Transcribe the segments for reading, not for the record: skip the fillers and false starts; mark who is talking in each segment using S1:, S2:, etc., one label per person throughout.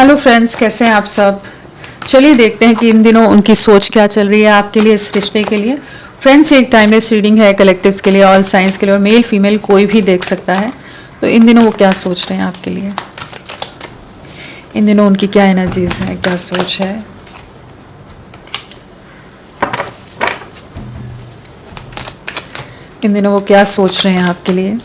S1: Hello friends, कैसे हैं आप सब। चलिए देखते हैं कि इन दिनों उनकी सोच क्या चल रही है आपके लिए, इस रिश्ते के लिए। फ्रेंड्स, ये एक टाइमलेस रीडिंग है कलेक्टिव्स के लिए, ऑल साइंस के लिए, और मेल फीमेल कोई भी देख सकता है। तो इन दिनों वो क्या सोच रहे हैं आपके लिए, इन दिनों उनकी क्या एनर्जीज है, क्या सोच है। इन दिनों वो क्या सोच रहे हैं आपके लिए।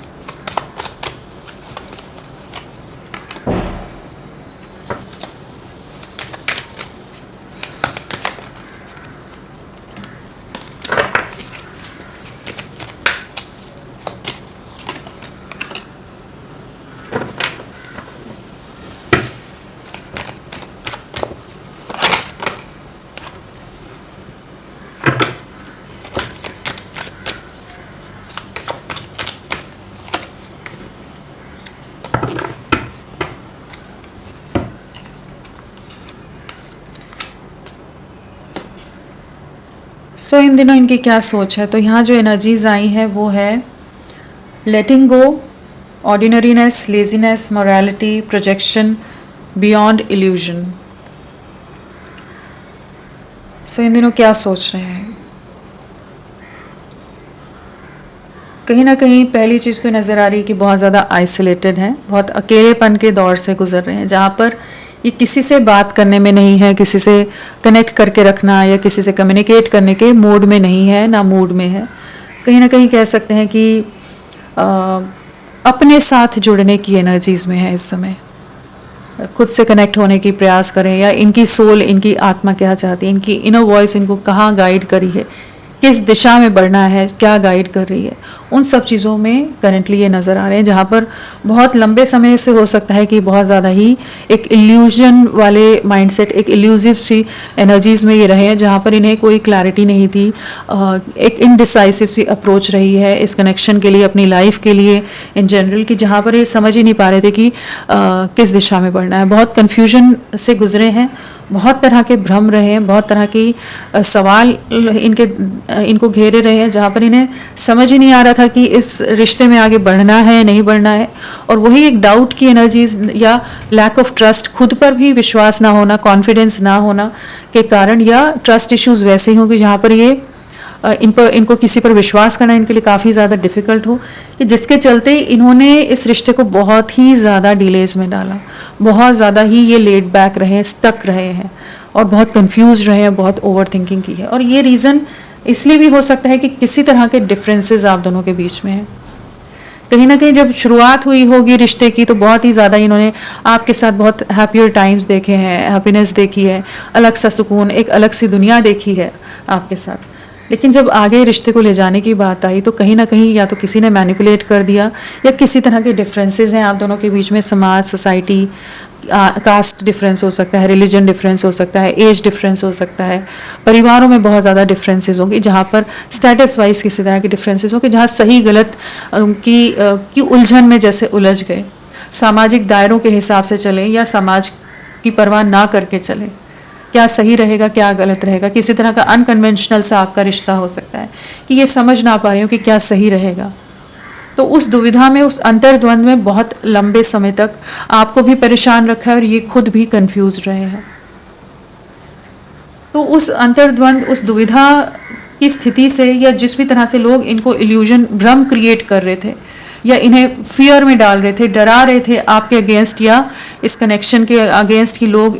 S1: सो इन दिनों इनकी क्या सोच है। तो यहाँ जो एनर्जीज आई है वो है letting go, ordinariness, laziness, morality, projection, beyond illusion. So इन दिनों क्या सोच रहे हैं। कहीं ना कहीं पहली चीज़ तो नज़र आ रही है कि बहुत ज़्यादा आइसोलेटेड हैं, बहुत अकेलेपन के दौर से गुजर रहे हैं, जहाँ पर ये किसी से बात करने में नहीं है, किसी से कनेक्ट करके रखना या किसी से कम्युनिकेट करने के मूड में नहीं है, ना मूड में है। कहीं ना कहीं कह सकते हैं कि अपने साथ जुड़ने की एनर्जीज़ में है इस समय। खुद से कनेक्ट होने की प्रयास करें, या इनकी सोल, इनकी आत्मा क्या चाहती है, इनकी इनर वॉइस इनको कहाँ गाइड करी है, किस दिशा में बढ़ना है, क्या गाइड कर रही है, उन सब चीज़ों में करंटली ये नज़र आ रहे हैं। जहाँ पर बहुत लंबे समय से हो सकता है कि बहुत ज़्यादा ही एक इल्यूजन वाले माइंडसेट, एक इल्यूजिव सी एनर्जीज़ में ये रहे हैं, जहाँ पर इन्हें कोई क्लैरिटी नहीं थी। एक इनडिसाइसिव सी अप्रोच रही है इस कनेक्शन के लिए, अपनी लाइफ के लिए इन जनरल, कि जहाँ पर ये समझ ही नहीं पा रहे थे कि किस दिशा में बढ़ना है। बहुत कन्फ्यूजन से गुजरे हैं, बहुत तरह के भ्रम रहे हैं, बहुत तरह की सवाल इनको घेरे रहे हैं, जहाँ पर इन्हें समझ ही नहीं आ रहा था कि इस रिश्ते में आगे बढ़ना है नहीं बढ़ना है। और वही एक डाउट की एनर्जीज या लैक ऑफ ट्रस्ट, खुद पर भी विश्वास ना होना, कॉन्फिडेंस ना होना के कारण, या ट्रस्ट इश्यूज वैसे ही होंगे जहाँ पर ये इनको किसी पर विश्वास करना इनके लिए काफ़ी ज़्यादा डिफ़िकल्ट हो, कि जिसके चलते इन्होंने इस रिश्ते को बहुत ही ज़्यादा डिलेज में डाला, बहुत ज़्यादा ही ये लेट बैक रहे, स्टक रहे हैं और बहुत कंफ्यूज रहे हैं, बहुत ओवर थिंकिंग की है। और ये रीज़न इसलिए भी हो सकता है कि किसी तरह के डिफरेंसेस आप दोनों के बीच में हैं। कहीं ना कहीं जब शुरुआत हुई होगी रिश्ते की, तो बहुत ही ज़्यादा इन्होंने आपके साथ बहुत हैप्पियर टाइम्स देखे हैं, हैप्पीनेस देखी है, अलग सा सुकून, एक अलग सी दुनिया देखी है आपके साथ। लेकिन जब आगे रिश्ते को ले जाने की बात आई, तो कहीं ना कहीं या तो किसी ने मैनिपुलेट कर दिया, या किसी तरह के डिफरेंसेस हैं आप दोनों के बीच में, समाज, सोसाइटी, कास्ट डिफरेंस हो सकता है, रिलीजन डिफरेंस हो सकता है, एज डिफरेंस हो सकता है, परिवारों में बहुत ज़्यादा डिफरेंसेस होंगे, जहाँ पर स्टेटस वाइज किसी तरह के डिफरेंसेस होंगे, जहाँ सही गलत की उलझन में जैसे उलझ गए, सामाजिक दायरों के हिसाब से चले या समाज की परवाह ना करके चले, क्या सही रहेगा क्या गलत रहेगा, किसी तरह का अनकन्वेंशनल सा आपका रिश्ता हो सकता है कि ये समझ ना पा रहे हो कि क्या सही रहेगा। तो उस दुविधा में, उस अंतर्द्वंद में बहुत लंबे समय तक आपको भी परेशान रखा है और ये खुद भी कंफ्यूज रहे हैं। तो उस अंतर्द्वंद, उस दुविधा की स्थिति से, या जिस भी तरह से लोग इनको इल्यूजन, भ्रम क्रिएट कर रहे थे, या इन्हें फियर में डाल रहे थे, डरा रहे थे आपके अगेंस्ट या इस कनेक्शन के अगेंस्ट, कि लोग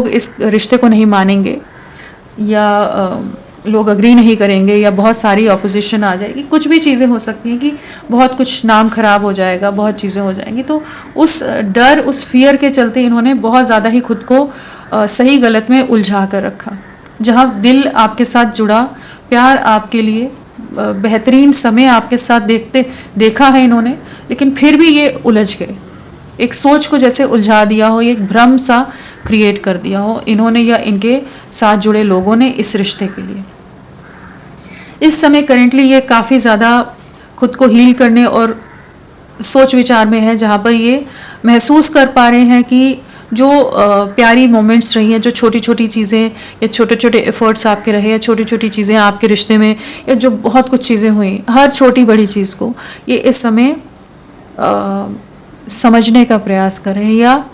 S1: इस रिश्ते को नहीं मानेंगे, या लोग अग्री नहीं करेंगे, या बहुत सारी ऑपोजिशन आ जाएगी, कुछ भी चीज़ें हो सकती हैं कि बहुत कुछ नाम खराब हो जाएगा, बहुत चीज़ें हो जाएंगी। तो उस डर, उस फियर के चलते इन्होंने बहुत ज़्यादा ही खुद को सही गलत में उलझा कर रखा। जहाँ दिल आपके साथ जुड़ा, प्यार आपके लिए, बेहतरीन समय आपके साथ देखा है इन्होंने, लेकिन फिर भी ये उलझ गए, एक सोच को जैसे उलझा दिया हो, एक भ्रम सा क्रिएट कर दिया हो इन्होंने या इनके साथ जुड़े लोगों ने इस रिश्ते के लिए। इस समय करेंटली ये काफ़ी ज़्यादा खुद को हील करने और सोच विचार में है, जहाँ पर ये महसूस कर पा रहे हैं कि जो प्यारी मोमेंट्स रही हैं, जो छोटी छोटी चीज़ें या छोटे छोटे एफर्ट्स आपके रहे, या छोटी छोटी चीज़ें आपके रिश्ते में, या जो बहुत कुछ चीज़ें हुई, हर छोटी बड़ी चीज़ को ये इस समय समझने का प्रयास करें, या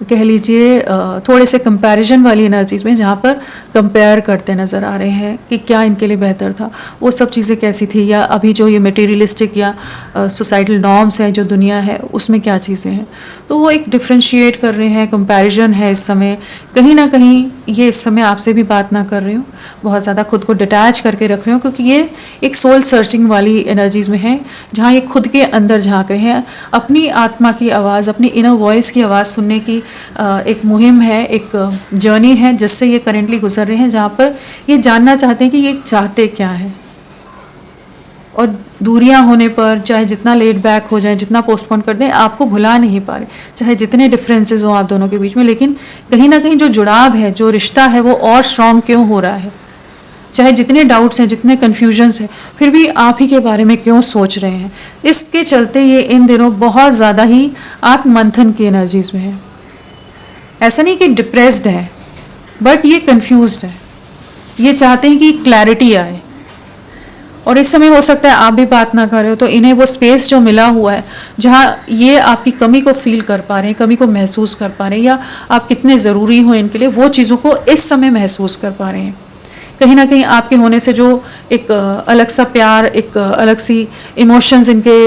S1: कह लीजिए थोड़े से कंपैरिजन वाली एनर्जीज में जहाँ पर कंपेयर करते नज़र आ रहे हैं कि क्या इनके लिए बेहतर था, वो सब चीज़ें कैसी थी, या अभी जो ये मटेरियलिस्टिक या सोसाइटल नॉर्म्स है जो दुनिया है उसमें क्या चीज़ें हैं। तो वो एक डिफ्रेंशिएट कर रहे हैं, कंपैरिजन है इस समय। कहीं ना कहीं ये इस समय आपसे भी बात ना कर रही हूँ, बहुत ज़्यादा खुद को डिटैच करके रख रहे हो, क्योंकि ये एक सोल सर्चिंग वाली एनर्जीज़ में है जहाँ ये खुद के अंदर झांक रहे हैं, अपनी आत्मा की आवाज़, अपनी इनर वॉइस की आवाज़ सुनने की एक मुहिम है, एक जर्नी है जिससे ये करेंटली गुजर रहे हैं, जहाँ पर ये जानना चाहते हैं कि ये चाहते क्या है। और दूरियां होने पर चाहे जितना लेट बैक हो जाए, जितना पोस्टपोन कर दें, आपको भुला नहीं पा रहे, चाहे जितने डिफरेंसेस हो आप दोनों के बीच में, लेकिन कहीं ना कहीं जो जुड़ाव है, जो रिश्ता है, वो और स्ट्रांग क्यों हो रहा है। चाहे जितने डाउट्स हैं, जितने कन्फ्यूजन्स हैं, फिर भी आप ही के बारे में क्यों सोच रहे हैं। इसके चलते ये इन दिनों बहुत ज़्यादा ही आत्ममंथन की एनर्जीज में है। ऐसा नहीं कि डिप्रेस्ड है, बट ये कंफ्यूज्ड है, ये चाहते हैं कि क्लैरिटी आए। और इस समय हो सकता है आप भी बात ना कर रहे हो, तो इन्हें वो स्पेस जो मिला हुआ है जहाँ ये आपकी कमी को फील कर पा रहे हैं, कमी को महसूस कर पा रहे हैं, या आप कितने ज़रूरी हो इनके लिए, वो चीज़ों को इस समय महसूस कर पा रहे हैं। कहीं ना कहीं आपके होने से जो एक अलग सा प्यार, एक अलग सी इमोशंस इनके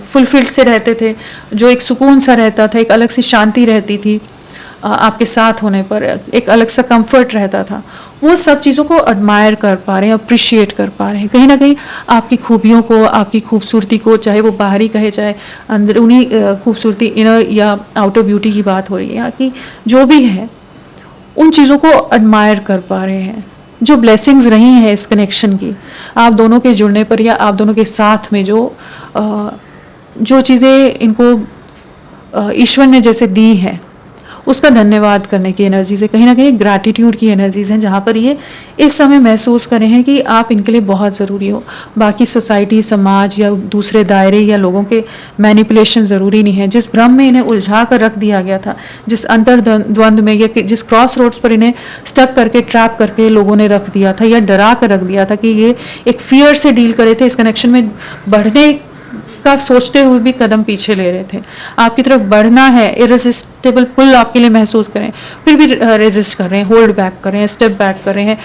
S1: फुलफिल्ड से रहते थे, जो एक सुकून सा रहता था, एक अलग सी शांति रहती थी आपके साथ होने पर, एक अलग सा कंफर्ट रहता था, वो सब चीज़ों को एडमायर कर पा रहे हैं, अप्रिशिएट कर पा रहे हैं। कहीं ना कहीं आपकी खूबियों को, आपकी खूबसूरती को, चाहे वो बाहरी कहे चाहे अंदरूनी खूबसूरती, इनर या आउटर ब्यूटी की बात हो रही है, या कि जो भी है, उन चीज़ों को एडमायर कर पा रहे हैं। जो ब्लेसिंग्स रही हैं इस कनेक्शन की, आप दोनों के जुड़ने पर, या आप दोनों के साथ में जो चीज़ें इनको ईश्वर ने जैसे दी है, उसका धन्यवाद करने की एनर्जीज है। कहीं ना कहीं ग्रैटिट्यूड की एनर्जीज हैं, जहाँ पर ये इस समय महसूस कर रहे हैं कि आप इनके लिए बहुत ज़रूरी हो। बाकी सोसाइटी, समाज या दूसरे दायरे या लोगों के मैनिपुलेशन ज़रूरी नहीं है। जिस भ्रम में इन्हें उलझा कर रख दिया गया था, जिस अंतर्द्वंद में, या जिस क्रॉस रोड्स पर इन्हें स्टक करके, ट्रैप करके लोगों ने रख दिया था, या डरा कर रख दिया था कि ये एक फियर से डील कर रहे थे, इस कनेक्शन में बढ़ने का सोचते हुए भी कदम पीछे ले रहे थे। आपकी तरफ बढ़ना है, इरेजिस्टेबल पुल आपके लिए महसूस करें, फिर भी रेजिस्ट कर रहे हैं, होल्ड बैक कर रहे हैं, स्टेप बैक कर रहे हैं,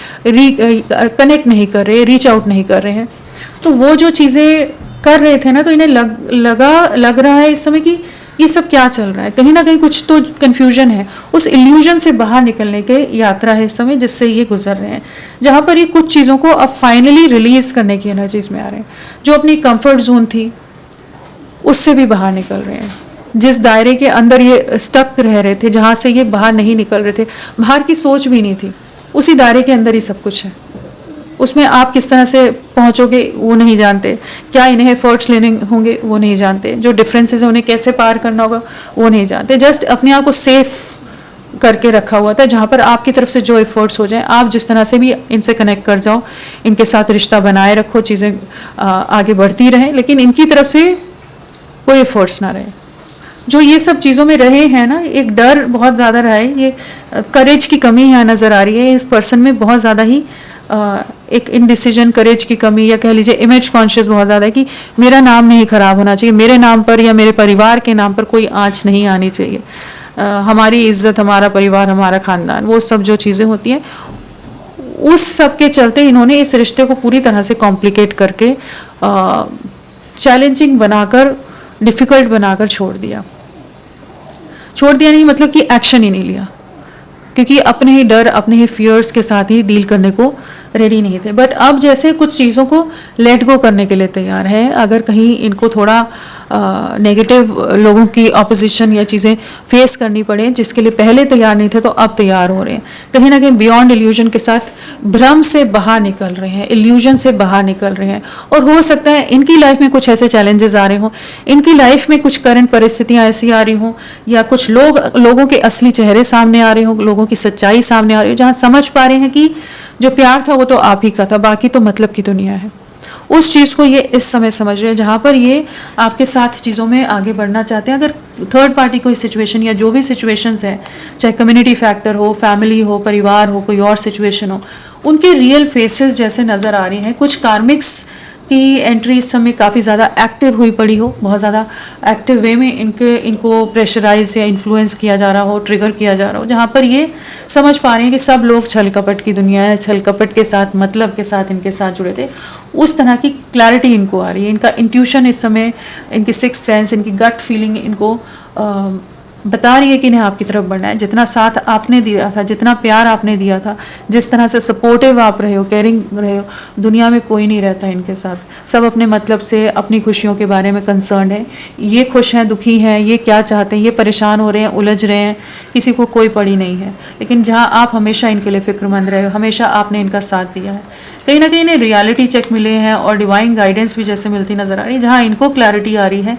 S1: कनेक्ट नहीं कर रहे, रीच आउट नहीं कर रहे हैं। तो वो जो चीज़ें कर रहे थे ना, तो इन्हें लग रहा है इस समय कि ये सब क्या चल रहा है। कहीं ना कहीं कुछ तो कन्फ्यूजन है, उस इल्यूजन से बाहर निकलने की यात्रा है इस समय, जिससे ये गुजर रहे हैं, जहाँ पर ये कुछ चीज़ों को अब फाइनली रिलीज करने की एनर्जीज में आ रहे हैं। जो अपनी कंफर्ट जोन थी उससे भी बाहर निकल रहे हैं। जिस दायरे के अंदर ये स्टक रह रहे थे, जहाँ से ये बाहर नहीं निकल रहे थे, बाहर की सोच भी नहीं थी, उसी दायरे के अंदर ही सब कुछ है। उसमें आप किस तरह से पहुंचोगे वो नहीं जानते, क्या इन्हें एफर्ट्स लेने होंगे वो नहीं जानते, जो डिफरेंसेस है उन्हें कैसे पार करना होगा वो नहीं जानते। जस्ट अपने आप को सेफ करके रखा हुआ था, जहाँ पर आपकी तरफ से जो एफर्ट्स हो जाए, आप जिस तरह से भी इनसे कनेक्ट कर जाओ, इनके साथ रिश्ता बनाए रखो, चीज़ें आगे बढ़ती रहें, लेकिन इनकी तरफ से कोई एफर्ट्स ना रहे। जो ये सब चीज़ों में रहे हैं ना, एक डर बहुत ज़्यादा रहा है, ये करेज की कमी यहाँ नज़र आ रही है इस पर्सन में, बहुत ज़्यादा ही एक इनडिसीजन, करेज की कमी, या कह लीजिए इमेज कॉन्शियस बहुत ज़्यादा है कि मेरा नाम नहीं खराब होना चाहिए, मेरे नाम पर या मेरे परिवार के नाम पर कोई आँच नहीं आनी चाहिए, हमारी इज्जत, हमारा परिवार, हमारा ख़ानदान, वो सब जो चीज़ें होती हैं, उस सब के चलते इन्होंने इस रिश्ते को पूरी तरह से कॉम्प्लिकेट करके, चैलेंजिंग बनाकर, डिफ़िकल्ट बनाकर छोड़ दिया नहीं, मतलब कि एक्शन ही नहीं लिया, क्योंकि अपने ही डर, अपने ही फियर्स के साथ ही डील करने को रेडी नहीं थे। बट अब जैसे कुछ चीज़ों को लेट गो करने के लिए तैयार है। अगर कहीं इनको थोड़ा नेगेटिव लोगों की ऑपोजिशन या चीज़ें फेस करनी पड़े, जिसके लिए पहले तैयार नहीं थे, तो अब तैयार हो रहे हैं। कहीं ना कहीं बियॉन्ड इल्यूजन के साथ भ्रम से बाहर निकल रहे हैं, इल्यूजन से बाहर निकल रहे हैं। और हो सकता है इनकी लाइफ में कुछ ऐसे चैलेंजेस आ रहे हों, इनकी लाइफ में कुछ करंट परिस्थितियाँ ऐसी आ रही हों, या कुछ लोगों के असली चेहरे सामने आ रहे हों, लोगों की सच्चाई सामने आ रही हो, जहाँ समझ पा रहे हैं कि जो प्यार था वो तो आप ही का था, बाकी तो मतलब की दुनिया है। उस चीज़ को ये इस समय समझ रहे हैं, जहाँ पर ये आपके साथ चीज़ों में आगे बढ़ना चाहते हैं। अगर थर्ड पार्टी कोई सिचुएशन या जो भी सिचुएशंस है, चाहे कम्युनिटी फैक्टर हो, फैमिली हो, परिवार हो, कोई और सिचुएशन हो, उनके रियल फेसेस जैसे नज़र आ रही हैं। कुछ कार्मिक्स की एंट्री इस समय काफ़ी ज़्यादा एक्टिव हुई पड़ी हो, बहुत ज़्यादा एक्टिव वे में इनको प्रेशराइज या इन्फ्लुएंस किया जा रहा हो, ट्रिगर किया जा रहा हो, जहाँ पर ये समझ पा रहे हैं कि सब लोग छल कपट की दुनिया है, छल कपट के साथ मतलब के साथ इनके साथ जुड़े थे। उस तरह की क्लैरिटी इनको आ रही है, इनका इंट्यूशन इस समय, इनकी सिक्स सेंस, इनकी गट फीलिंग इनको बता रही है कि इन्हें आपकी तरफ बढ़ना है। जितना साथ आपने दिया था, जितना प्यार आपने दिया था, जिस तरह से सपोर्टिव आप रहे हो, केयरिंग रहे हो, दुनिया में कोई नहीं रहता इनके साथ। सब अपने मतलब से अपनी खुशियों के बारे में कंसर्न है। ये खुश हैं, दुखी हैं, ये क्या चाहते हैं, ये परेशान हो रहे हैं, उलझ रहे हैं, किसी को कोई पड़ी नहीं है। लेकिन जहाँ आप हमेशा इनके लिए फिक्रमंद रहे हो, हमेशा आपने इनका साथ दिया है, कहीं ना कहीं इन्हें रियलिटी चेक मिले हैं और डिवाइन गाइडेंस भी जैसे मिलती नज़र आ रही है। जहाँ इनको क्लैरिटी आ रही है,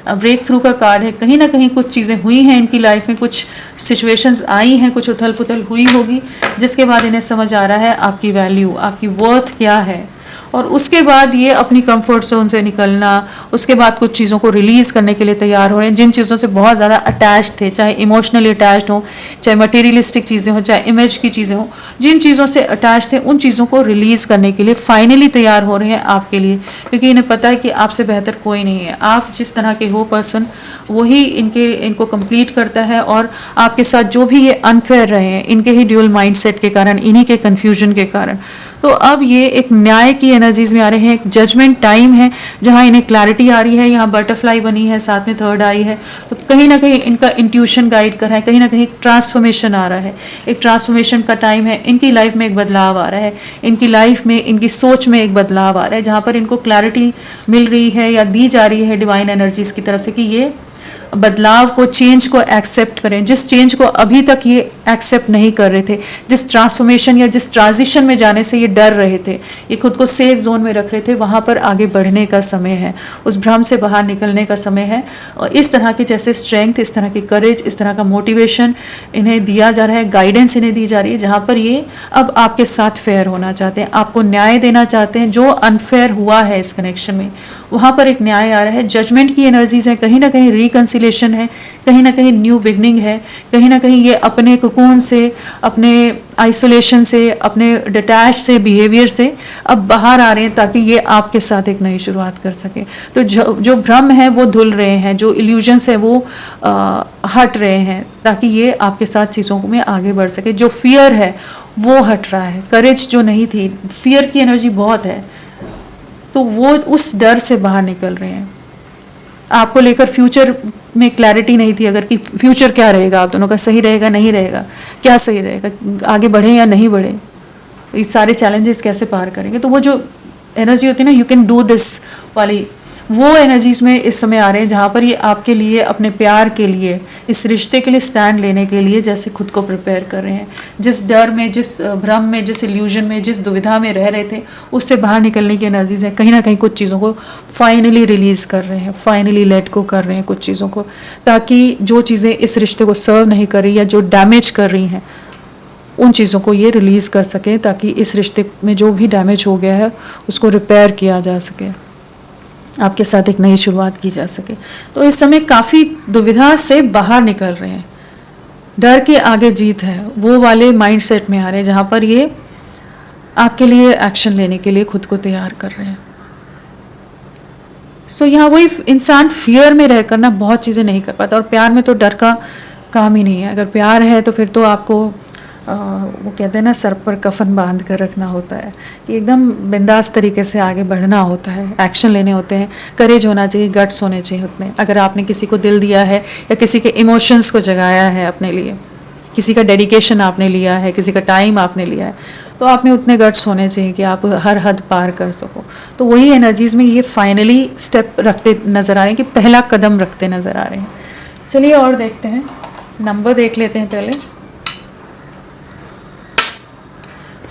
S1: ब्रेक थ्रू का कार्ड है, कहीं ना कहीं कुछ चीज़ें हुई हैं इनकी लाइफ में, कुछ सिचुएशंस आई हैं, कुछ उथल पुथल हुई होगी, जिसके बाद इन्हें समझ आ रहा है आपकी वैल्यू, आपकी वर्थ क्या है। और उसके बाद ये अपनी कंफर्ट जोन से निकलना, उसके बाद कुछ चीज़ों को रिलीज़ करने के लिए तैयार हो रहे हैं, जिन चीज़ों से बहुत ज़्यादा अटैच थे, चाहे इमोशनली अटैच्ड हो, चाहे मटेरियलिस्टिक चीज़ें हो, चाहे इमेज की चीज़ें हो, जिन चीज़ों से अटैच थे उन चीज़ों को रिलीज़ करने के लिए फाइनली तैयार हो रहे हैं आपके लिए, क्योंकि इन्हें पता है कि आपसे बेहतर कोई नहीं है। आप जिस तरह के हो पर्सन, वही इनको कंप्लीट करता है। और आपके साथ जो भी ये अनफेयर रहे हैं, इनके ही ड्यूअल माइंडसेट के कारण, इन्हीं के कन्फ्यूजन के कारण, तो अब ये एक न्याय की एनर्जीज में आ रहे हैं, एक जजमेंट टाइम है जहां इन्हें क्लैरिटी आ रही है। यहाँ बटरफ्लाई बनी है, साथ में थर्ड आई है, तो कहीं ना कहीं इनका इंट्यूशन गाइड कर रहा है, कहीं ना कहीं एक ट्रांसफॉर्मेशन आ रहा है, एक ट्रांसफॉर्मेशन का टाइम है। इनकी लाइफ में एक बदलाव आ रहा है, इनकी लाइफ में, इनकी सोच में एक बदलाव आ रहा है, जहाँ पर इनको क्लैरिटी मिल रही है या दी जा रही है डिवाइन एनर्जीज की तरफ से कि ये बदलाव को, चेंज को एक्सेप्ट करें। जिस चेंज को अभी तक ये एक्सेप्ट नहीं कर रहे थे, जिस ट्रांसफॉर्मेशन या जिस ट्रांजिशन में जाने से ये डर रहे थे, ये खुद को सेफ जोन में रख रहे थे, वहाँ पर आगे बढ़ने का समय है, उस भ्रम से बाहर निकलने का समय है। और इस तरह की जैसे स्ट्रेंथ, इस तरह की करेज, इस तरह का मोटिवेशन इन्हें दिया जा रहा है, गाइडेंस इन्हें दी जा रही है, जहाँ पर ये अब आपके साथ फेयर होना चाहते हैं, आपको न्याय देना चाहते हैं। जो अनफेयर हुआ है इस कनेक्शन में, वहाँ पर एक न्याय आ रहा है। जजमेंट की एनर्जीज है, कहीं ना कहीं रिकन्सिलेशन है, कहीं ना कहीं न्यू बिगनिंग है, कहीं ना कहीं ये अपने कुकून से, अपने आइसोलेशन से, अपने डिटैच से बिहेवियर से अब बाहर आ रहे हैं, ताकि ये आपके साथ एक नई शुरुआत कर सके। तो जो भ्रम है वो धुल रहे हैं, जो इल्यूजन्स है वो हट रहे हैं, ताकि ये आपके साथ चीज़ों में आगे बढ़ सके। जो फियर है वो हट रहा है, करेज जो नहीं थी, फियर की एनर्जी बहुत है, तो वो उस डर से बाहर निकल रहे हैं। आपको लेकर फ्यूचर में क्लैरिटी नहीं थी, अगर कि फ्यूचर क्या रहेगा, आप दोनों का सही रहेगा नहीं रहेगा, क्या सही रहेगा, आगे बढ़े या नहीं बढ़े, ये सारे चैलेंजेस कैसे पार करेंगे। तो वो जो एनर्जी होती है ना, यू कैन डू दिस वाली, वो एनर्जीज में इस समय आ रहे हैं, जहाँ पर ये आपके लिए, अपने प्यार के लिए, इस रिश्ते के लिए स्टैंड लेने के लिए जैसे खुद को प्रिपेयर कर रहे हैं। जिस डर में, जिस भ्रम में, जिस इल्यूजन में, जिस दुविधा में रह रहे थे, उससे बाहर निकलने की एनर्जीज है। कहीं ना कहीं कुछ चीज़ों को फाइनली रिलीज़ कर रहे हैं, फाइनली लेट को कर रहे हैं कुछ चीज़ों को, ताकि जो चीज़ें इस रिश्ते को सर्व नहीं कर रही या जो डैमेज कर रही हैं, उन चीज़ों को ये रिलीज़ कर सकें, ताकि इस रिश्ते में जो भी डैमेज हो गया है उसको रिपेयर किया जा सके, आपके साथ एक नई शुरुआत की जा सके। तो इस समय काफ़ी दुविधा से बाहर निकल रहे हैं, डर के आगे जीत है, वो वाले माइंडसेट में आ रहे हैं, जहाँ पर ये आपके लिए एक्शन लेने के लिए खुद को तैयार कर रहे हैं। सो यहाँ वही इंसान फियर में रह कर ना बहुत चीज़ें नहीं कर पाता, और प्यार में तो डर का काम ही नहीं है। अगर प्यार है तो फिर तो आपको वो कहते हैं ना, सर पर कफन बांध कर रखना होता है, कि एकदम बिंदास तरीके से आगे बढ़ना होता है, एक्शन लेने होते हैं, करेज होना चाहिए, गट्स होने चाहिए उतने। अगर आपने किसी को दिल दिया है या किसी के इमोशंस को जगाया है अपने लिए, किसी का डेडिकेशन आपने लिया है, किसी का टाइम आपने लिया है, तो आप में उतने गट्स होने चाहिए कि आप हर हद पार कर सको। तो वही एनर्जीज़ में ये फाइनली स्टेप रखते नज़र आ रहे हैं, कि पहला कदम रखते नज़र आ रहे हैं। चलिए और देखते हैं, नंबर देख लेते हैं पहले।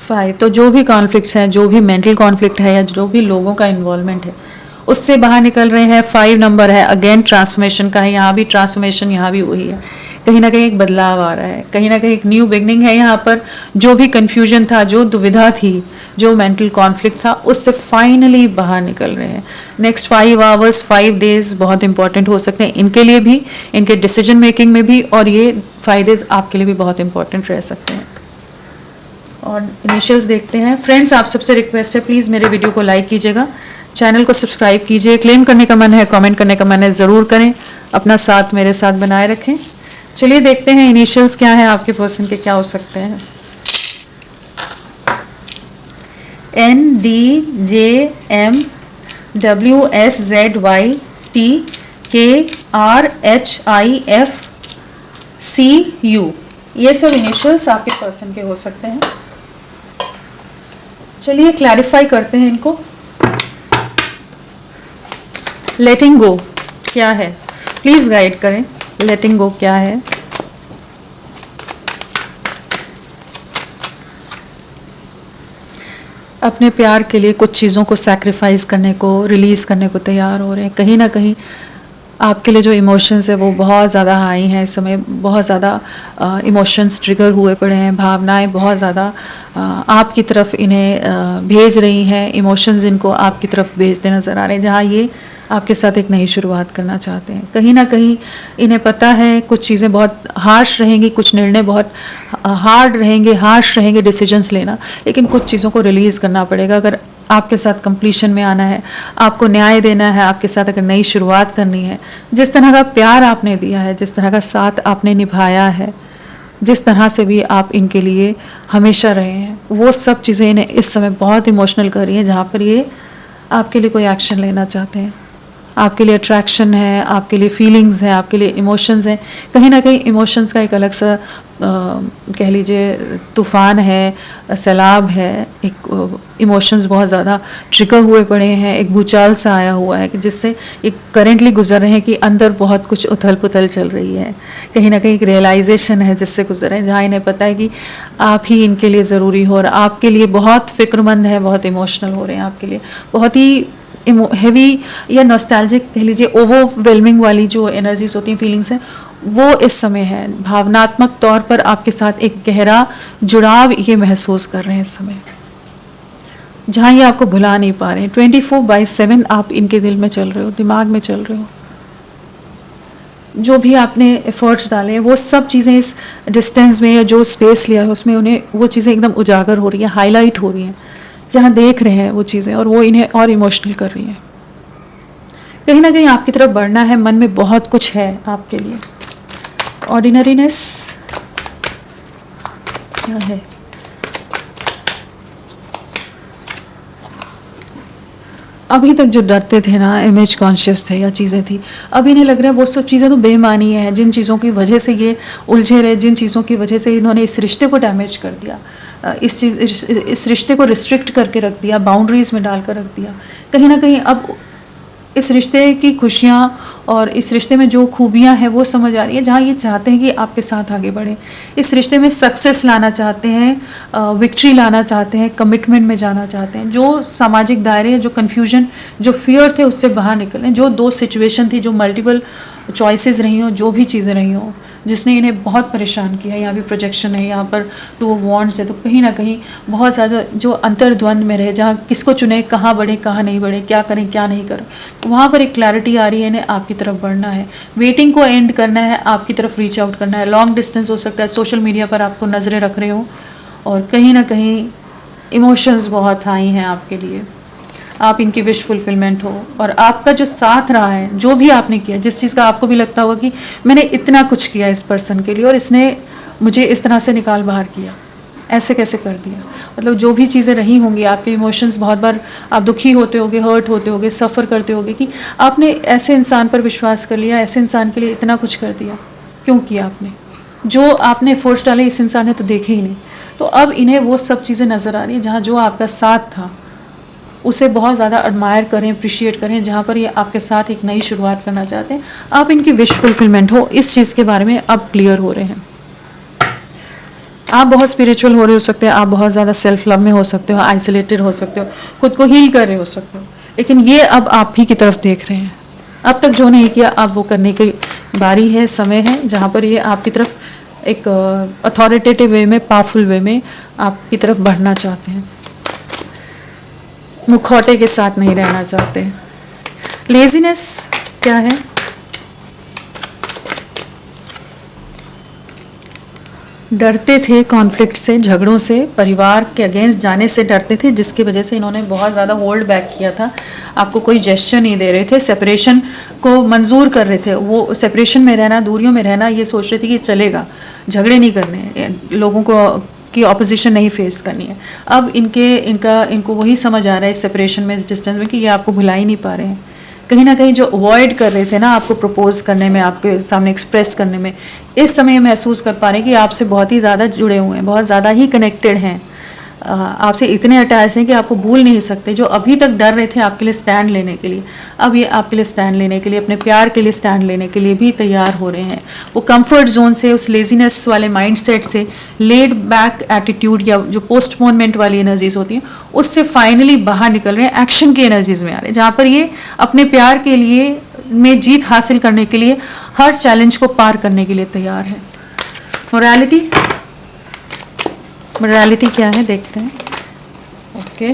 S1: 5, तो जो भी कॉन्फ्लिक्ट्स हैं, जो भी मेंटल कॉन्फ्लिक्ट है या जो भी लोगों का इन्वॉल्वमेंट है, उससे बाहर निकल रहे हैं। 5 नंबर है, अगेन ट्रांसफॉर्मेशन का है, यहाँ भी ट्रांसफॉर्मेशन, यहाँ भी वही है, कहीं ना कहीं एक बदलाव आ रहा है, कहीं ना कहीं एक न्यू बिगनिंग है। यहाँ पर जो भी कन्फ्यूजन था, जो दुविधा थी, जो मेंटल कॉन्फ्लिक्ट था, उससे फाइनली बाहर निकल रहे हैं। नेक्स्ट 5 आवर्स, 5 डेज बहुत इंपॉर्टेंट हो सकते हैं इनके लिए भी, इनके डिसीजन मेकिंग में भी, और ये 5 डेज आपके लिए भी बहुत इंपॉर्टेंट रह सकते हैं। और इनिशियल्स देखते हैं। फ्रेंड्स, आप सबसे रिक्वेस्ट है, प्लीज़ मेरे वीडियो को लाइक कीजिएगा, चैनल को सब्सक्राइब कीजिए। क्लेम करने का मन है, कमेंट करने का मन है, ज़रूर करें। अपना साथ मेरे साथ बनाए रखें। चलिए देखते हैं इनिशियल्स क्या है आपके पर्सन के, क्या हो सकते हैं। NDJMWSZYTKRHIFCU, ये सब इनिशियल्स आपके पर्सन के हो सकते हैं। चलिए क्लैरिफाई करते हैं इनको। लेटिंग गो क्या है, प्लीज गाइड करें। लेटिंग गो क्या है? अपने प्यार के लिए कुछ चीज़ों को सैक्रिफाइस करने को, रिलीज़ करने को तैयार हो रहे हैं। कहीं ना कहीं आपके लिए जो इमोशंस है वो बहुत ज़्यादा हाई हैं इस समय। बहुत ज़्यादा इमोशंस ट्रिगर हुए पड़े हैं, भावनाएं बहुत ज़्यादा आपकी तरफ इन्हें भेज रही हैं। इमोशंस इनको आपकी तरफ भेजते नज़र आ रहे हैं, जहाँ ये आपके साथ एक नई शुरुआत करना चाहते हैं। कहीं ना कहीं इन्हें पता है कुछ चीज़ें बहुत हार्श रहेंगी, कुछ निर्णय बहुत हार्ड रहेंगे, हार्श रहेंगे डिसीजंस लेना, लेकिन कुछ चीज़ों को रिलीज़ करना पड़ेगा। अगर आपके साथ कंप्लीशन में आना है, आपको न्याय देना है, आपके साथ अगर नई शुरुआत करनी है, जिस तरह का प्यार आपने दिया है, जिस तरह का साथ आपने निभाया है, जिस तरह से भी आप इनके लिए हमेशा रहे हैं, वो सब चीज़ें इन्हें इस समय बहुत इमोशनल कर रही हैं, जहाँ पर ये आपके लिए कोई एक्शन लेना चाहते हैं। आपके लिए अट्रैक्शन है, आपके लिए फीलिंग्स हैं, आपके लिए इमोशंस हैं। कहीं ना कहीं इमोशंस का एक अलग सा कह लीजिए तूफ़ान है, सैलाब है। एक इमोशंस बहुत ज़्यादा ट्रिगर हुए पड़े हैं, एक भूचाल सा आया हुआ है कि जिससे एक करेंटली गुजर रहे हैं कि अंदर बहुत कुछ उथल पुथल चल रही है। कहीं ना कहीं एक रियलाइजेशन है जिससे गुजर रहे हैं, जहाँ इन्हें पता है कि आप ही इनके लिए ज़रूरी हो और आपके लिए बहुत फ़िक्रमंद है, बहुत इमोशनल हो रहे हैं आपके लिए। बहुत ही हैवी या नॉस्टैल्जिक कह लीजिए, ओवरवेलमिंग वाली जो एनर्जीज होती हैं, फीलिंग्स हैं, वो इस समय है। भावनात्मक तौर पर आपके साथ एक गहरा जुड़ाव ये महसूस कर रहे हैं इस समय, जहाँ ये आपको भुला नहीं पा रहे हैं। 24/7 आप इनके दिल में चल रहे हो, दिमाग में चल रहे हो। जो भी आपने एफर्ट्स डाले हैं वो सब चीज़ें इस डिस्टेंस में या जो स्पेस लिया है उसमें उन्हें वो चीज़ें एकदम उजागर हो रही हैं, हाईलाइट हो रही हैं, जहाँ देख रहे हैं वो चीज़ें, और वो इन्हें और इमोशनल कर रही हैं। कहीं ना कहीं आपकी तरफ बढ़ना है, मन में बहुत कुछ है आपके लिए। ऑर्डिनरीनेस क्या है? अभी तक जो डरते थे ना, इमेज कॉन्शियस थे या चीज़ें थी, अब इन्हें लग रहा है वो सब चीज़ें तो बेमानी है। जिन चीज़ों की वजह से ये उलझे रहे, जिन चीज़ों की वजह से इन्होंने इस रिश्ते को डैमेज कर दिया, इस रिश्ते को रिस्ट्रिक्ट करके रख दिया, बाउंड्रीज़ में डालकर रख दिया, कहीं ना कहीं अब इस रिश्ते की खुशियाँ और इस रिश्ते में जो खूबियाँ हैं वो समझ आ रही है, जहाँ ये चाहते हैं कि आपके साथ आगे बढ़ें। इस रिश्ते में सक्सेस लाना चाहते हैं, विक्ट्री लाना चाहते हैं, कमिटमेंट में जाना चाहते हैं। जो सामाजिक दायरे, जो कन्फ्यूजन, जो फियर थे उससे बाहर निकलें। जो दो सिचुएशन थी, जो मल्टीपल चॉइसेस रही हों, जो भी चीज़ें रही हों जिसने इन्हें बहुत परेशान किया। यहाँ भी प्रोजेक्शन है, यहाँ पर 2 ऑफ वॉन्ड्स है, तो कहीं ना कहीं बहुत ज़्यादा जो अंतर्द्वंद में रहे, जहाँ किसको चुने, कहाँ बढ़े, कहाँ नहीं बढ़े, क्या करें, क्या नहीं करें, वहाँ पर एक क्लैरिटी आ रही है। इन्हें आपकी तरफ बढ़ना है, वेटिंग को एंड करना है, आपकी तरफ रीच आउट करना है। लॉन्ग डिस्टेंस हो सकता है, सोशल मीडिया पर आपको नज़रें रख रहे हो, और कहीं ना कहीं इमोशंस बहुत हाई हैं आपके लिए। आप इनकी विश फुलफिलमेंट हो, और आपका जो साथ रहा है, जो भी आपने किया, जिस चीज़ का आपको भी लगता होगा कि मैंने इतना कुछ किया इस पर्सन के लिए और इसने मुझे इस तरह से निकाल बाहर किया, ऐसे कैसे कर दिया। मतलब जो भी चीज़ें रही होंगी, आपके इमोशंस, बहुत बार आप दुखी होते होगे, हर्ट होते होगे, सफ़र करते होगे कि आपने ऐसे इंसान पर विश्वास कर लिया, ऐसे इंसान के लिए इतना कुछ कर दिया, क्यों किया आपने? जो आपने एफर्ट्स डाले इस इंसान ने तो देखे ही नहीं। तो अब इन्हें वो सब चीज़ें नज़र आ रही हैं, जहाँ जो आपका साथ था उसे बहुत ज़्यादा एडमायर करें, अप्रिशिएट करें, जहाँ पर ये आपके साथ एक नई शुरुआत करना चाहते हैं। आप इनकी विश फुलफिलमेंट हो, इस चीज़ के बारे में अब क्लियर हो रहे हैं। आप बहुत स्पिरिचुअल हो रहे हो सकते हैं, आप बहुत ज़्यादा सेल्फ लव में हो सकते हो, आइसोलेटेड हो सकते हो, खुद को हील कर रहे हो सकते हो, लेकिन ये अब आप ही की तरफ देख रहे हैं। अब तक जो नहीं किया, अब वो करने की बारी है, समय है, जहाँ पर ये आपकी तरफ एक अथॉरिटेटिव वे में, पावरफुल वे में आपकी तरफ बढ़ना चाहते हैं। मुखौटे के साथ नहीं रहना चाहते। लेजीनेस क्या है? डरते थे कॉन्फ्लिक्ट से, झगड़ों से, परिवार के अगेंस्ट जाने से डरते थे, जिसकी वजह से इन्होंने बहुत ज़्यादा होल्ड बैक किया था। आपको कोई जेस्चर नहीं दे रहे थे, सेपरेशन को मंजूर कर रहे थे। वो सेपरेशन में रहना, दूरियों में रहना, ये सोच रहे थे कि चलेगा, झगड़े नहीं करने हैं, लोगों को की ऑपोजिशन नहीं फेस करनी है। अब इनको वही समझ आ रहा है इस सेपरेशन में, इस डिस्टेंस में, कि ये आपको भुला ही नहीं पा रहे हैं। कहीं ना कहीं जो अवॉइड कर रहे थे ना आपको प्रपोज करने में, आपके सामने एक्सप्रेस करने में, इस समय महसूस कर पा रहे हैं कि आपसे बहुत ही ज़्यादा जुड़े हुए हैं, बहुत ज़्यादा ही कनेक्टेड हैं, आपसे इतने अटैच हैं कि आपको भूल नहीं सकते। जो अभी तक डर रहे थे आपके लिए स्टैंड लेने के लिए, अब ये आपके लिए स्टैंड लेने के लिए, अपने प्यार के लिए स्टैंड लेने के लिए भी तैयार हो रहे हैं। वो कंफर्ट जोन से, उस लेजीनेस वाले माइंडसेट से, लेड बैक एटीट्यूड या जो पोस्टपोनमेंट वाली एनर्जीज होती हैं, उससे फाइनली बाहर निकल रहे हैं, एक्शन की एनर्जीज में आ रहे हैं, जहाँ पर ये अपने प्यार के लिए में जीत हासिल करने के लिए, हर चैलेंज को पार करने के लिए तैयार है। मोरालिटी क्या है देखते हैं। ओके,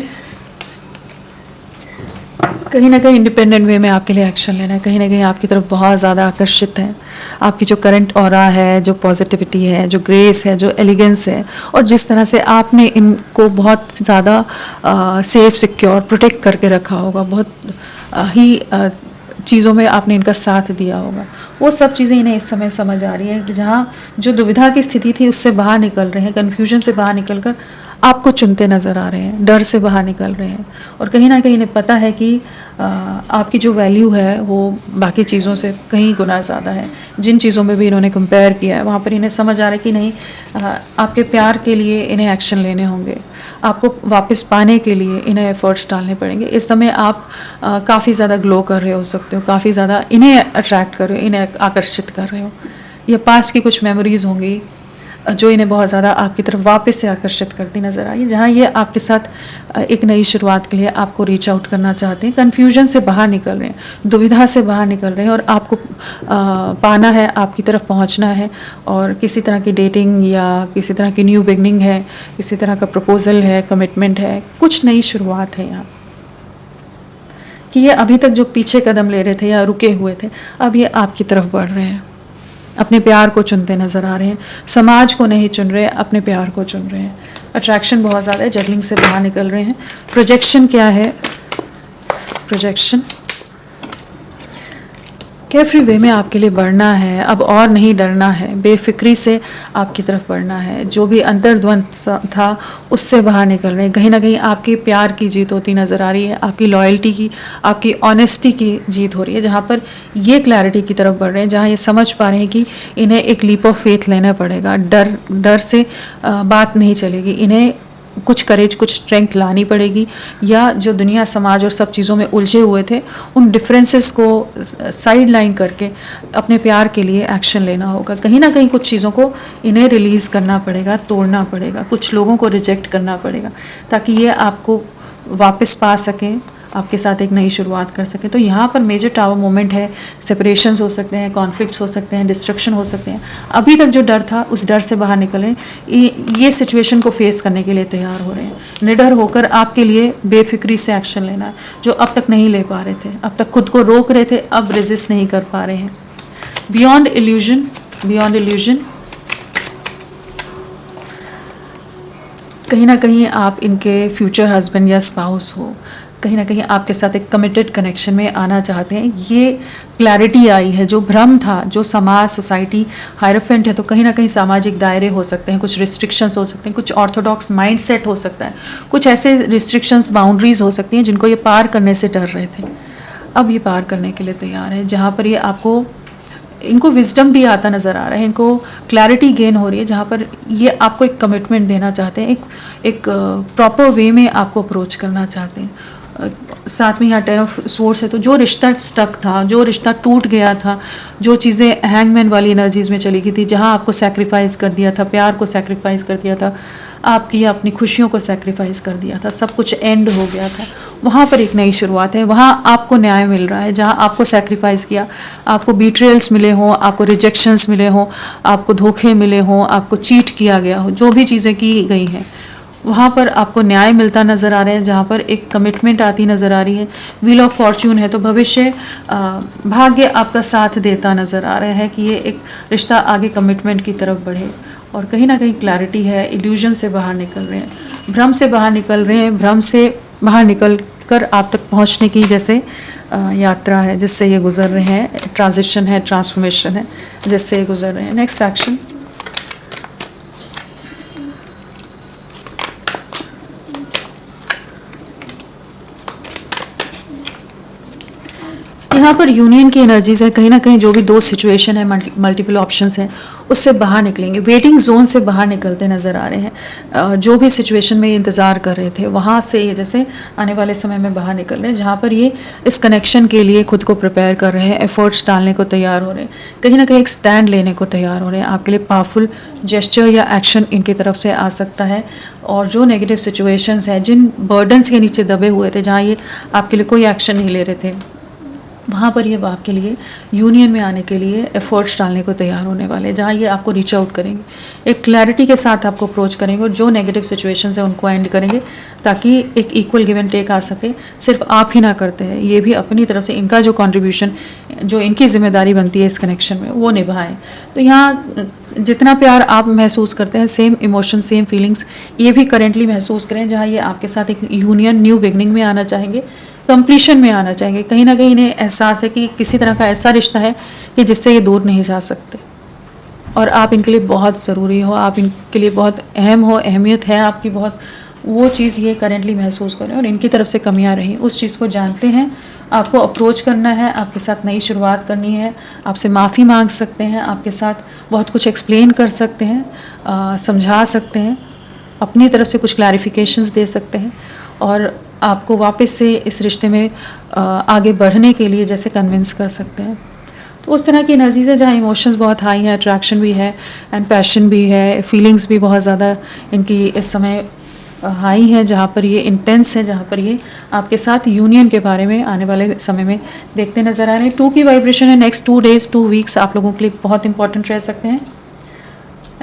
S1: कहीं ना कहीं इंडिपेंडेंट वे में आपके लिए एक्शन लेना है, कहीं ना कहीं आपकी तरफ बहुत ज़्यादा आकर्षित है। आपकी जो करंट ऑरा है, जो पॉजिटिविटी है, जो ग्रेस है, जो एलिगेंस है, और जिस तरह से आपने इनको बहुत ज़्यादा सेफ, सिक्योर, प्रोटेक्ट करके रखा होगा, बहुत ही चीज़ों में आपने इनका साथ दिया होगा, वो सब चीज़ें इन्हें इस समय समझ आ रही है कि जहाँ जो दुविधा की स्थिति थी उससे बाहर निकल रहे हैं, कन्फ्यूजन से बाहर निकल कर आपको चुनते नज़र आ रहे हैं, डर से बाहर निकल रहे हैं। और कहीं ना कहीं इन्हें पता है कि आपकी जो वैल्यू है वो बाकी चीज़ों से कहीं गुना ज़्यादा है। जिन चीज़ों में भी इन्होंने कंपेयर किया है, वहाँ पर इन्हें समझ आ रहा है कि नहीं, आपके प्यार के लिए इन्हें एक्शन लेने होंगे, आपको वापस पाने के लिए इन्हें एफर्ट्स डालने पड़ेंगे। इस समय आप काफ़ी ज़्यादा ग्लो कर रहे हो सकते हो, काफ़ी ज़्यादा इन्हें अट्रैक्ट कर रहे हो, इन्हें आकर्षित कर रहे हो। ये पास्ट की कुछ मेमोरीज़ होंगी जो इन्हें बहुत ज़्यादा आपकी तरफ वापस से आकर्षित करती नज़र आई, जहाँ ये आपके साथ एक नई शुरुआत के लिए आपको रीच आउट करना चाहते हैं। कन्फ्यूजन से बाहर निकल रहे हैं, दुविधा से बाहर निकल रहे हैं, और आपको पाना है, आपकी तरफ पहुँचना है। और किसी तरह की डेटिंग या किसी तरह की न्यू बिगनिंग है, किसी तरह का प्रपोजल है, कमिटमेंट है, कुछ नई शुरुआत है यहाँ, कि ये अभी तक जो पीछे कदम ले रहे थे या रुके हुए थे, अब ये आपकी तरफ बढ़ रहे हैं, अपने प्यार को चुनते नज़र आ रहे हैं, समाज को नहीं चुन रहे, अपने प्यार को चुन रहे हैं। अट्रैक्शन बहुत ज़्यादा है, जगलिंग से बाहर निकल रहे हैं। प्रोजेक्शन क्या है? प्रोजेक्शन केयरफ्री वे में आपके लिए बढ़ना है, अब और नहीं डरना है, बेफिक्री से आपकी तरफ बढ़ना है। जो भी अंतर्द्वंद था उससे बाहर निकल रहे हैं। कहीं ना कहीं आपके प्यार की जीत होती नज़र आ रही है, आपकी लॉयल्टी की, आपकी ऑनेस्टी की जीत हो रही है, जहाँ पर ये क्लैरिटी की तरफ बढ़ रहे हैं, जहाँ ये समझ पा रहे हैं कि इन्हें एक लीप ऑफ फेथ लेना पड़ेगा। डर से बात नहीं चलेगी, इन्हें कुछ करेज, कुछ स्ट्रेंथ लानी पड़ेगी, या जो दुनिया, समाज और सब चीज़ों में उलझे हुए थे, उन डिफरेंसेस को साइड लाइन करके अपने प्यार के लिए एक्शन लेना होगा। कहीं ना कहीं कुछ चीज़ों को इन्हें रिलीज़ करना पड़ेगा, तोड़ना पड़ेगा, कुछ लोगों को रिजेक्ट करना पड़ेगा, ताकि ये आपको वापस पा सकें, आपके साथ एक नई शुरुआत कर सकें। तो यहाँ पर मेजर टावर मोमेंट है, सेपरेशंस हो सकते हैं, कॉन्फ्लिक्ट्स हो सकते हैं, डिस्ट्रक्शन हो सकते हैं। अभी तक जो डर था उस डर से बाहर निकलें, ये सिचुएशन को फेस करने के लिए तैयार हो रहे हैं। निडर होकर आपके लिए बेफिक्री से एक्शन लेना है, जो अब तक नहीं ले पा रहे थे, अब तक खुद को रोक रहे थे, अब रेजिस्ट नहीं कर पा रहे हैं। बियॉन्ड इल्यूजन, बियॉन्ड इल्यूजन, कहीं ना कहीं आप इनके फ्यूचर हस्बैंड या स्पाउस हो, कहीं ना कहीं आपके साथ एक कमिटेड कनेक्शन में आना चाहते हैं। ये क्लैरिटी आई है, जो भ्रम था, जो समाज, सोसाइटी हायरफेंट है, तो कहीं ना कहीं सामाजिक दायरे हो सकते हैं, कुछ रिस्ट्रिक्शंस हो सकते हैं, कुछ ऑर्थोडॉक्स माइंडसेट हो सकता है, कुछ ऐसे रिस्ट्रिक्शंस, बाउंड्रीज हो सकती हैं जिनको ये पार करने से डर रहे थे। अब ये पार करने के लिए तैयार है, जहाँ पर ये आपको, इनको विजडम भी आता नज़र आ रहा है, इनको क्लैरिटी गेन हो रही है, जहाँ पर ये आपको एक कमिटमेंट देना चाहते हैं, एक प्रॉपर वे में आपको अप्रोच करना चाहते हैं। साथ में यहाँ 10 ऑफ सोर्स है, तो जो रिश्ता स्टक था, जो रिश्ता टूट गया था, जो चीज़ें हैंगमैन वाली एनर्जीज़ में चली गई थी, जहाँ आपको सेक्रीफाइस कर दिया था, प्यार को सेक्रीफाइस कर दिया था, आपकी अपनी खुशियों को सेक्रीफाइस कर दिया था, सब कुछ एंड हो गया था, वहाँ पर एक नई शुरुआत है। वहाँ आपको न्याय मिल रहा है, जहाँ आपको सेक्रीफाइस किया, आपको बीट्रेयल्स मिले हों, आपको रिजेक्शंस मिले हों, आपको धोखे मिले हों, आपको चीट किया गया हो, जो भी चीज़ें की गई हैं, वहाँ पर आपको न्याय मिलता नज़र आ रहा है, जहाँ पर एक कमिटमेंट आती नज़र आ रही है। व्हील ऑफ फॉर्च्यून है, तो भविष्य, भाग्य आपका साथ देता नज़र आ रहा है कि ये एक रिश्ता आगे कमिटमेंट की तरफ बढ़े। और कहीं ना कहीं क्लैरिटी है, इल्यूजन से बाहर निकल रहे हैं, भ्रम से बाहर निकल रहे हैं, भ्रम से बाहर निकल कर आप तक पहुंचने की जैसे यात्रा है जिससे ये गुजर रहे हैं, ट्रांजिशन है, ट्रांसफॉर्मेशन है जिससे ये गुजर रहे हैं। नेक्स्ट एक्शन, यहाँ पर यूनियन की एनर्जीज है, कहीं ना कहीं जो भी दो सिचुएशन है, मल्टीपल ऑप्शंस हैं, उससे बाहर निकलेंगे, वेटिंग जोन से बाहर निकलते नज़र आ रहे हैं। जो भी सिचुएशन में ये इंतज़ार कर रहे थे वहाँ से ये जैसे आने वाले समय में बाहर निकल रहे हैं, जहाँ पर ये इस कनेक्शन के लिए खुद को प्रिपेयर कर रहे हैं, एफर्ट्स डालने को तैयार हो रहे हैं, कहीं ना कहीं एक स्टैंड लेने को तैयार हो रहे हैं। आपके लिए पावरफुल जेस्चर या एक्शन इनकी तरफ से आ सकता है, और जो नेगेटिव सिचुएशंस हैं, जिन बर्डन्स के नीचे दबे हुए थे, जहाँ ये आपके लिए कोई एक्शन नहीं ले रहे थे, वहाँ पर ये आपके लिए यूनियन में आने के लिए एफर्ट्स डालने को तैयार होने वाले, जहाँ ये आपको रीच आउट करेंगे, एक क्लैरिटी के साथ आपको अप्रोच करेंगे, और जो नेगेटिव सिचुएशंस हैं उनको एंड करेंगे, ताकि एक इक्वल गिव एंड टेक आ सके। सिर्फ आप ही ना करते हैं, ये भी अपनी तरफ से इनका जो कंट्रीब्यूशन, जो इनकी जिम्मेदारी बनती है इस कनेक्शन में, वो निभाएं। तो यहाँ जितना प्यार आप महसूस करते हैं, सेम इमोशन, सेम फीलिंग्स ये भी करेंटली महसूस करें, जहाँ ये आपके साथ एक यूनियन, न्यू बिगनिंग में आना चाहेंगे, कंप्लीशन में आना चाहेंगे। कहीं ना कहीं इन्हें एहसास है कि किसी तरह का ऐसा रिश्ता है कि जिससे ये दूर नहीं जा सकते, और आप इनके लिए बहुत ज़रूरी हो, आप इनके लिए बहुत अहम हो, अहमियत है आपकी बहुत, वो चीज़ ये करेंटली महसूस करें, और इनकी तरफ से कमियां रही उस चीज़ को जानते हैं। आपको अप्रोच करना है, आपके साथ नई शुरुआत करनी है, आपसे माफ़ी मांग सकते हैं, आपके साथ बहुत कुछ एक्सप्लेन कर सकते हैं, समझा सकते हैं, अपनी तरफ से कुछ क्लैरिफिकेशंस दे सकते हैं, और आपको वापस से इस रिश्ते में आगे बढ़ने के लिए जैसे कन्विंस कर सकते हैं। तो उस तरह की एनर्जीज़ है जहाँ इमोशंस बहुत हाई है, अट्रैक्शन भी है एंड पैशन भी है, फीलिंग्स भी बहुत ज़्यादा इनकी इस समय हाई है, जहाँ पर ये इंटेंस है, जहाँ पर ये आपके साथ यूनियन के बारे में आने वाले समय में देखते नज़र आ रहे हैं। 2 की वाइब्रेशन है, नेक्स्ट 2 डेज़ 2 वीक्स आप लोगों के लिए बहुत इंपॉर्टेंट रह सकते हैं।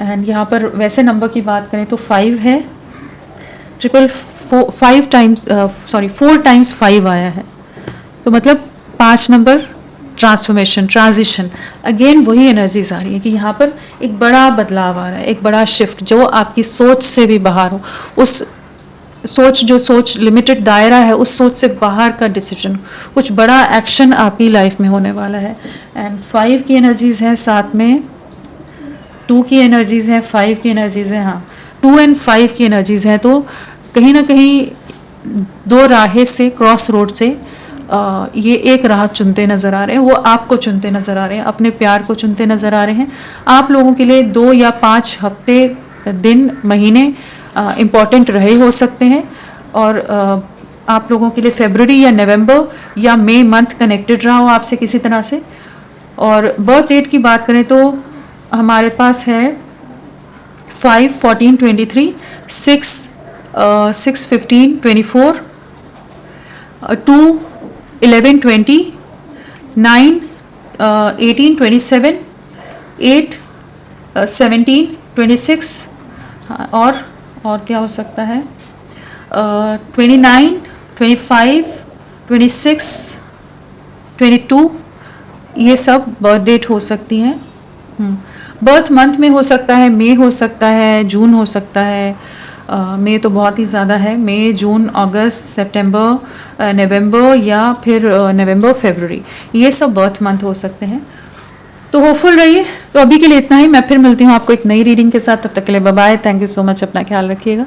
S1: एंड यहाँ पर वैसे नंबर की बात करें तो 5 है, 4 टाइम्स 5 आया है, तो मतलब 5 नंबर, ट्रांसफॉर्मेशन, ट्रांजिशन, अगेन वही एनर्जीज आ रही है कि यहाँ पर एक बड़ा बदलाव आ रहा है, एक बड़ा शिफ्ट जो आपकी सोच से भी बाहर हो, उस सोच लिमिटेड दायरा है, उस सोच से बाहर का डिसीजन, कुछ बड़ा एक्शन आपकी लाइफ में होने वाला है। एंड 5 की एनर्जीज हैं, साथ में 2 की एनर्जीज हैं, 5 की एनर्जीज हैं, हाँ 2 एंड 5 की एनर्जीज हैं। तो कहीं ना कहीं 2 राहें से, क्रॉस रोड से ये एक राह चुनते नज़र आ रहे हैं, वो आपको चुनते नज़र आ रहे हैं, अपने प्यार को चुनते नज़र आ रहे हैं। आप लोगों के लिए 2 या 5 हफ्ते, दिन, महीने इम्पॉर्टेंट रहे हो सकते हैं, और आप लोगों के लिए फरवरी या नवंबर या मई मंथ कनेक्टेड रहा हो आपसे किसी तरह से। और बर्थ डेट की बात करें तो हमारे पास है 5, 14, 23, 6, 15, 24, 2, 11, 20, 9, 18, 27, 8, 17, 26, और क्या हो सकता है, 29, 25, 26, 22, ये सब बर्थ डेट हो सकती हैं। बर्थ मंथ में हो सकता है, मई हो सकता है, जून हो सकता है, मई तो बहुत ही ज़्यादा है, मई, जून, अगस्त, सितंबर, नवंबर, या फिर नवंबर, फरवरी, ये सब बर्थ मंथ हो सकते हैं। तो होपफुल रहिए। तो अभी के लिए इतना ही, मैं फिर मिलती हूँ आपको एक नई रीडिंग के साथ, तब तक के लिए bye bye, thank you so much, अपना ख्याल रखिएगा।